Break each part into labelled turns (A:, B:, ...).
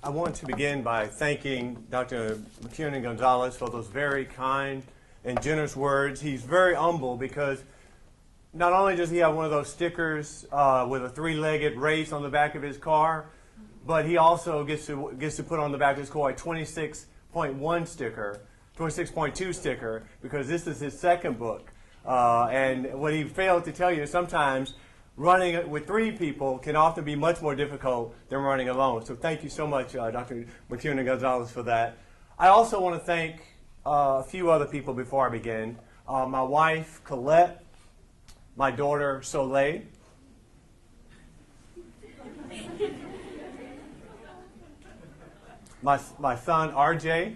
A: I want to begin by thanking Dr. Gonzalez for those very kind and generous words. He's very humble because not only does he have one of those stickers with a three-legged race on the back of his car, but he also gets to put on the back of his car a 26.1 sticker, 26.2 sticker, because this is his second book. And what he failed to tell you is sometimes running with three people can often be much more difficult than running alone. So thank you so much, Dr. Gonzalez, for that. I also want to thank a few other people before I begin. My wife, Colette, my daughter, Soleil, my son, RJ,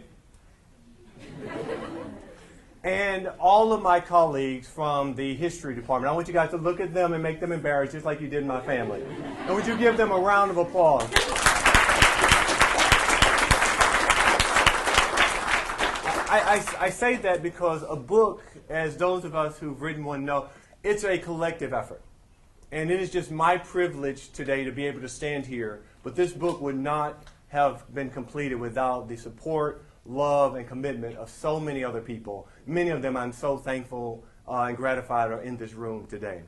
A: and all of my colleagues from the history department. I want you guys to look at them and make them embarrassed just like you did my family. And would you give them a round of applause? I say that because a book, as those of us who've written one know, it's a collective effort. And it is just my privilege today to be able to stand here. But this book would not have been completed without the support, love, and commitment of so many other people. Many of them I'm so thankful and gratified are in this room today.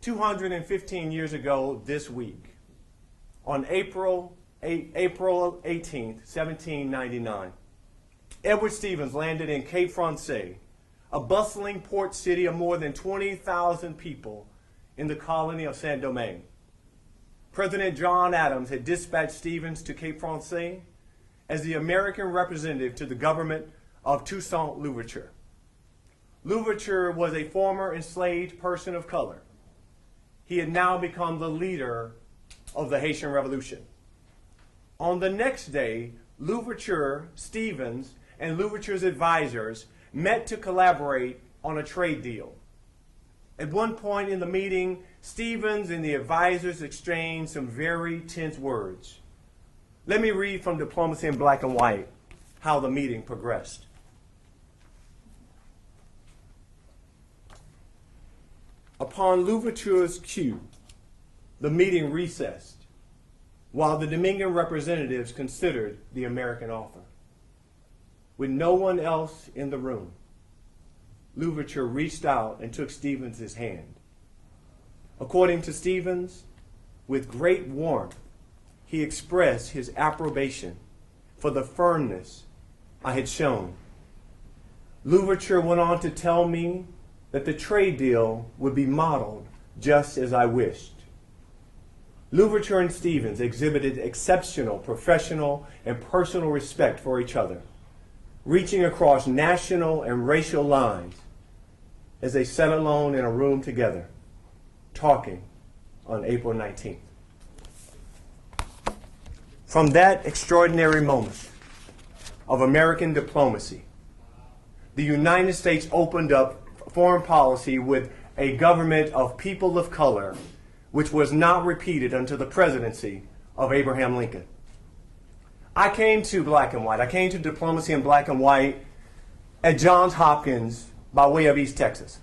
A: 215 years ago this week, on April 18th, 1799, Edward Stevens landed in Cape Francais, a bustling port city of more than 20,000 people in the colony of Saint-Domingue. President John Adams had dispatched Stevens to Cape Francais as the American representative to the government of Toussaint Louverture. Louverture was a former enslaved person of color. He had now become the leader of the Haitian Revolution. On the next day, Louverture, Stevens, and Louverture's advisors met to collaborate on a trade deal. At one point in the meeting, Stevens and the advisors exchanged some very tense words. Let me read from Diplomacy in Black and White how the meeting progressed. Upon Louverture's cue, the meeting recessed while the Dominican representatives considered the American offer. With no one else in the room, Louverture reached out and took Stevens' hand. According to Stevens, with great warmth, he expressed his approbation for the firmness I had shown. Louverture went on to tell me that the trade deal would be modeled just as I wished. Louverture and Stevens exhibited exceptional professional and personal respect for each other, reaching across national and racial lines as they sat alone in a room together, talking on April 19th. From that extraordinary moment of American diplomacy, the United States opened up foreign policy with a government of people of color, which was not repeated until the presidency of Abraham Lincoln. I came to Black and White. I came to Diplomacy in Black and White at Johns Hopkins by way of East Texas.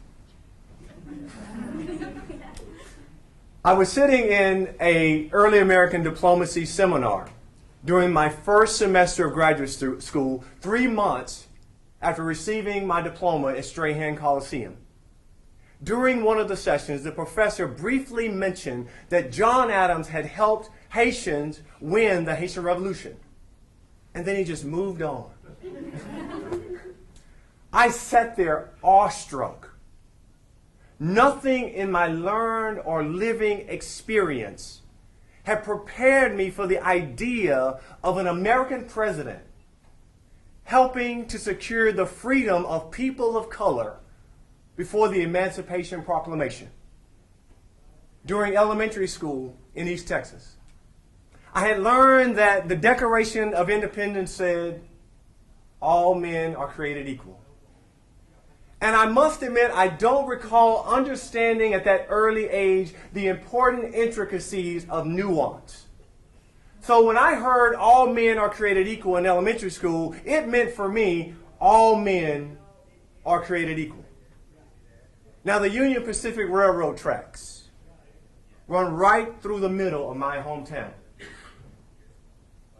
A: I was sitting in an early American diplomacy seminar during my first semester of graduate school, 3 months after receiving my diploma at Strahan Coliseum. During one of the sessions, the professor briefly mentioned that John Adams had helped Haitians win the Haitian Revolution. And then he just moved on. I sat there awestruck. Nothing in my learned or living experience had prepared me for the idea of an American president helping to secure the freedom of people of color before the Emancipation Proclamation. During elementary school in East Texas, I had learned that the Declaration of Independence said, all men are created equal. And I must admit, I don't recall understanding at that early age the important intricacies of nuance. So when I heard all men are created equal in elementary school, it meant for me, all men are created equal. Now, the Union Pacific Railroad tracks run right through the middle of my hometown.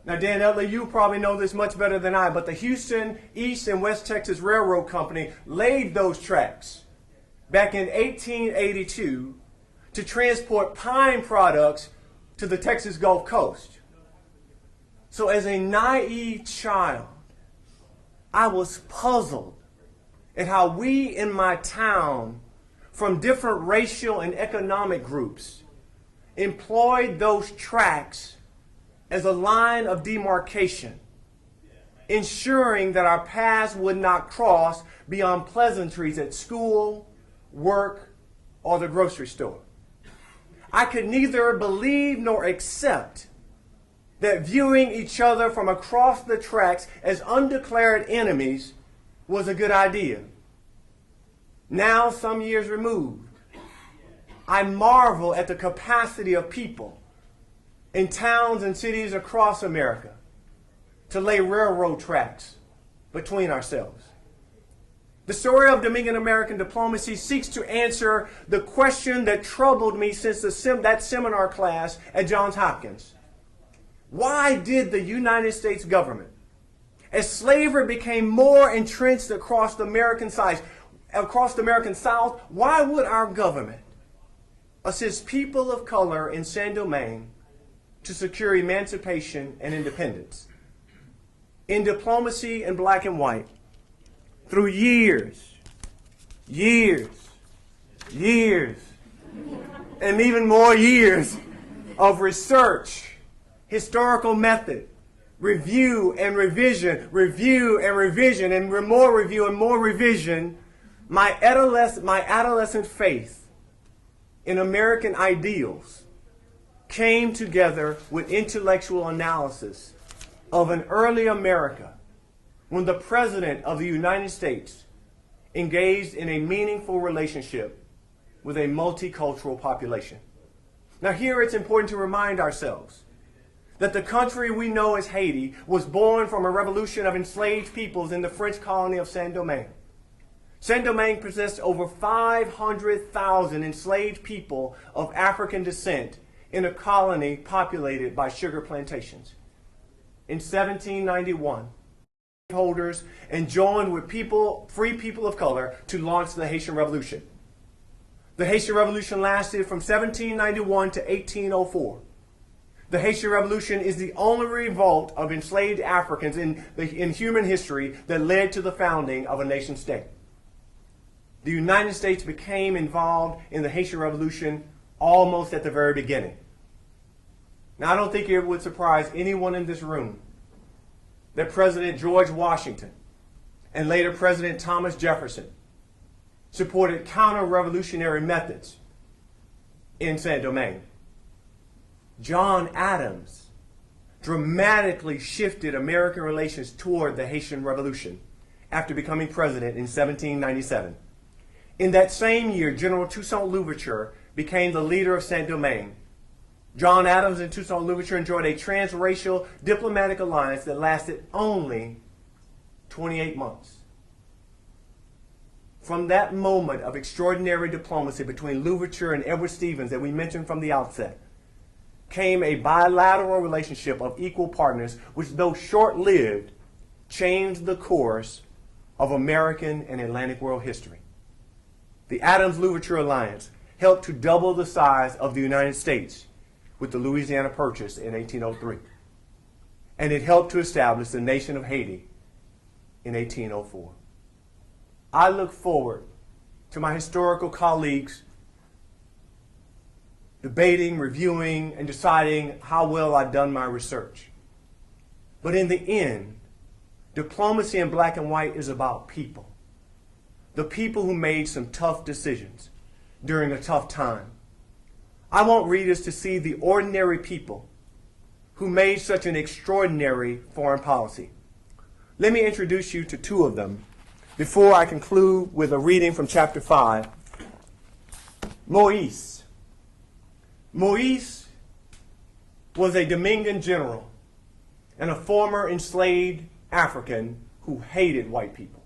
A: Now, Dan Utley, you probably know this much better than I, but the Houston East and West Texas Railroad Company laid those tracks back in 1882 to transport pine products to the Texas Gulf Coast. So as a naive child, I was puzzled at how we in my town, from different racial and economic groups, employed those tracks as a line of demarcation, ensuring that our paths would not cross beyond pleasantries at school, work, or the grocery store. I could neither believe nor accept that viewing each other from across the tracks as undeclared enemies was a good idea. Now, some years removed, I marvel at the capacity of people in towns and cities across America to lay railroad tracks between ourselves. The story of Dominican American diplomacy seeks to answer the question that troubled me since that seminar class at Johns Hopkins. Why did the United States government, as slavery became more entrenched across the American South, why would our government assist people of color in Saint Domingue to secure emancipation and independence? In diplomacy in black and white, through years, and even more years of research, historical method, review and revision, and more review and more revision, my adolescent faith in American ideals came together with intellectual analysis of an early America when the President of the United States engaged in a meaningful relationship with a multicultural population. Now here it's important to remind ourselves that the country we know as Haiti was born from a revolution of enslaved peoples in the French colony of Saint Domingue. Saint Domingue possessed over 500,000 enslaved people of African descent in a colony populated by sugar plantations. In 1791, holders and joined with free people of color to launch the Haitian Revolution. The Haitian Revolution lasted from 1791 to 1804. The Haitian Revolution is the only revolt of enslaved Africans in human history that led to the founding of a nation state. The United States became involved in the Haitian Revolution almost at the very beginning. Now, I don't think it would surprise anyone in this room that President George Washington and later President Thomas Jefferson supported counter-revolutionary methods in Saint Domingue. John Adams dramatically shifted American relations toward the Haitian Revolution after becoming president in 1797. In that same year, General Toussaint Louverture became the leader of Saint Domingue. John Adams and Toussaint Louverture enjoyed a transracial diplomatic alliance that lasted only 28 months. From that moment of extraordinary diplomacy between Louverture and Edward Stevens that we mentioned from the outset, came a bilateral relationship of equal partners, which, though short-lived, changed the course of American and Atlantic world history. The Adams-Louverture alliance helped to double the size of the United States with the Louisiana Purchase in 1803. And it helped to establish the nation of Haiti in 1804. I look forward to my historical colleagues debating, reviewing, and deciding how well I've done my research. But in the end, diplomacy in black and white is about people. The people who made some tough decisions during a tough time. I want readers to see the ordinary people who made such an extraordinary foreign policy. Let me introduce you to two of them before I conclude with a reading from chapter 5. Moïse. Moïse was a Dominican general and a former enslaved African who hated white people.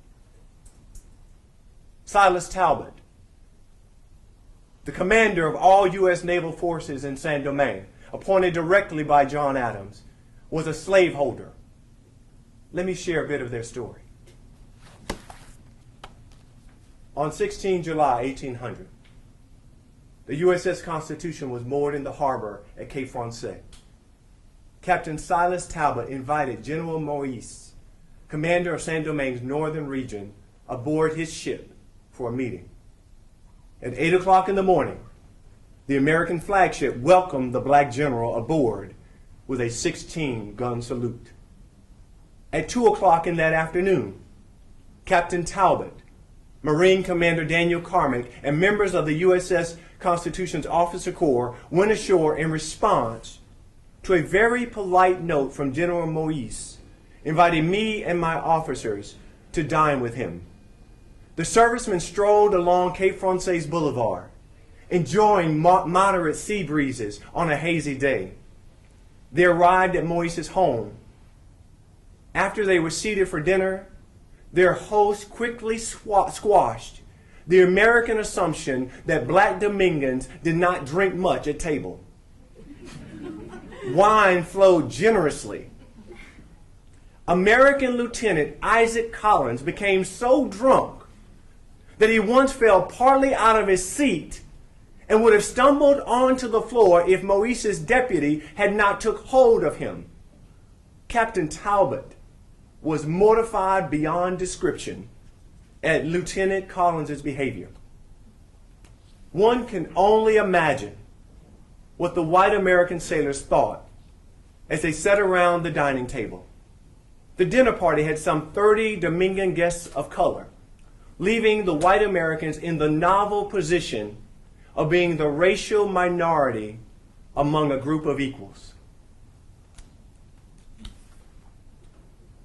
A: Silas Talbot, the commander of all U.S. naval forces in Saint Domingue, appointed directly by John Adams, was a slaveholder. Let me share a bit of their story. On 16 July 1800, the USS Constitution was moored in the harbor at Cape Francais. Captain Silas Talbot invited General Moise, commander of Saint-Domingue's northern region, aboard his ship for a meeting. At 8 o'clock in the morning, the American flagship welcomed the black general aboard with a 16-gun salute. At 2 o'clock in that afternoon, Captain Talbot, Marine Commander Daniel Carmack, and members of the USS Constitution's officer corps went ashore in response to a very polite note from General Moise, inviting me and my officers to dine with him. The servicemen strolled along Cape Francais Boulevard, enjoying moderate sea breezes on a hazy day. They arrived at Moise's home. After they were seated for dinner, their host quickly squashed the American assumption that black Dominions did not drink much at table. Wine flowed generously. American Lieutenant Isaac Collins became so drunk that he once fell partly out of his seat and would have stumbled onto the floor if Moise's deputy had not took hold of him. Captain Talbot was mortified beyond description at Lieutenant Collins' behavior. One can only imagine what the white American sailors thought as they sat around the dining table. The dinner party had some 30 Dominican guests of color, leaving the white Americans in the novel position of being the racial minority among a group of equals.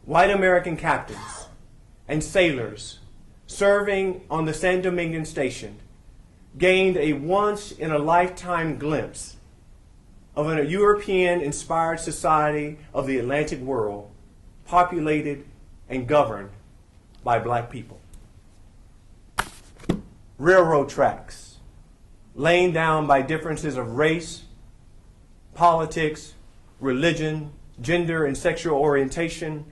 A: White American captains and sailors serving on the San Dominguez station gained a once-in-a-lifetime glimpse of a European-inspired society of the Atlantic world, populated and governed by black people. Railroad tracks, laying down by differences of race, politics, religion, gender, and sexual orientation,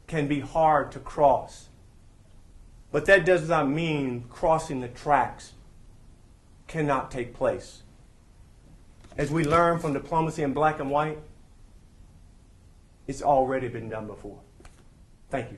A: can be hard to cross. But that does not mean crossing the tracks cannot take place. As we learn from Diplomacy in Black and White, it's already been done before. Thank you.